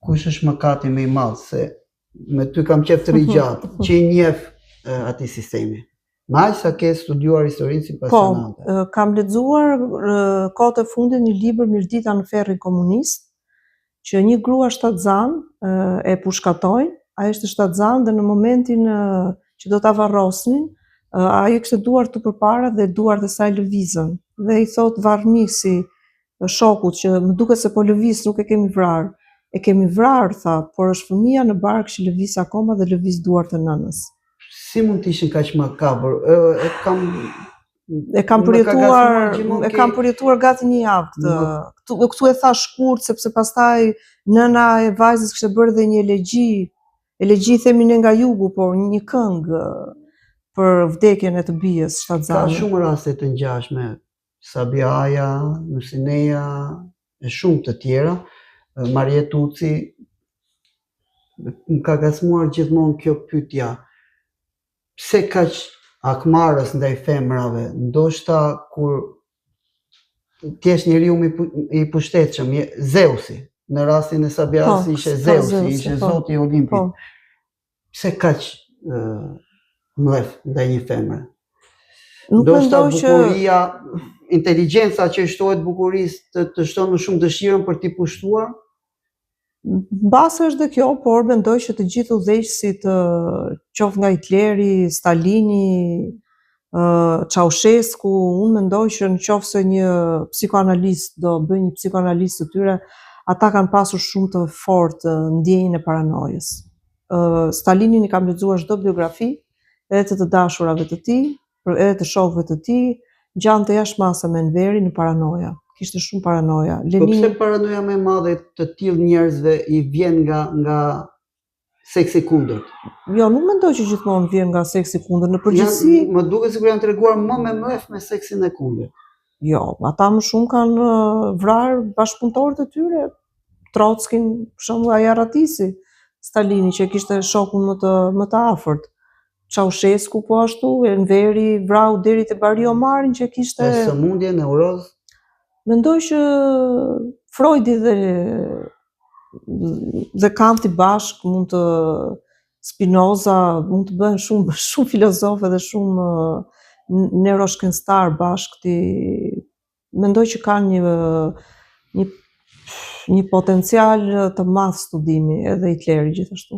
kush është mëkati më i madh, se me ty kam qef të rigjatë, që i njeh atij sistemi. Maj sa ke studiuar historinë si pasionante. Po, kam lexuar kohët e fundit një libër Mirdita në ferrin komunist, që një grua shtatzan e pushkatojnë, ai ishte shtatzan dhe në momentin që do ta varrosnin, ai kishte duart të përpara dhe duart e saj lëvizën. Dhe i thot varrnisi shokut që më duket se po lëviz, nuk e kemi vrarë. E kemi vrarë, tha, por është fëmia në bark që lëviz akoma dhe lëviz duart e nënës. Si mund të ishin kaq makabër? E kam përjetuar gati një javë këtë. Këtu e tha shkurt sepse pastaj nëna e vajzës kishte bërë dhe një elegji themi ne nga jugu, por një këngë për vdekjen e të bijës shtatzane. Ka shumë raste të ngjashme, Sabiaja, Nusineja e shumë të tjera, Marje Tuci. Më ka gacmuar gjithmonë kjo pyetja. Pse kaq akmarrës ndaj femrave? Ndoshta kur ti je njeriu i pushtetshëm, Zeusi, në rastin e Sabias ishte Zeusi, ishte zoti i Olimpit. Pse kaq mlef ndaj një femre? Ndoshta bukuria, inteligjenca që shtohet bukurisë të shton më shumë dëshirën për t'i pushtuar? Mbase është dhe kjo, por mendoj që të gjithë udhëheqësit, qoftë nga Hitleri, Stalini, Ceaușescu, unë mendoj që nëse një psikoanalist do bëjë një psikoanalizë të tyre, ata kanë pasur shumë të fortë ndjenjën e paranojës. Stalinin i kam lexuar çdo biografi, edhe të dashurave të tij, edhe të shokëve të tij, gjante jashtëmasa me Enveri në paranoja. Kishte shumë paranoja. Po pse paranoja më e madhe të tillë njerëzve i vjen nga seksi kundërt? Jo, nuk mendoj që gjithmonë vjen nga seksi kundërt. Në përgjithësi, më duket sikur janë treguar më me mlef me seksin e kundërt. Jo, ata më shumë kanë vrarë bashkëpunëtorët e tyre. Trotskij, për shembull, ai arratisi Stalini që kishte shokun më të afërt. Ceaușescu po ashtu, Enveri vrau deri te Bari Omarin që kishte sëmundje, neurozë. Mendoj që Freudi dhe Kanti bashk mund të Spinoza mund të bëhen shumë filozofë dhe shumë neuroshkencëtar bashk. Mendoj që kanë një potencial të madh studimi, edhe Hitleri gjithashtu.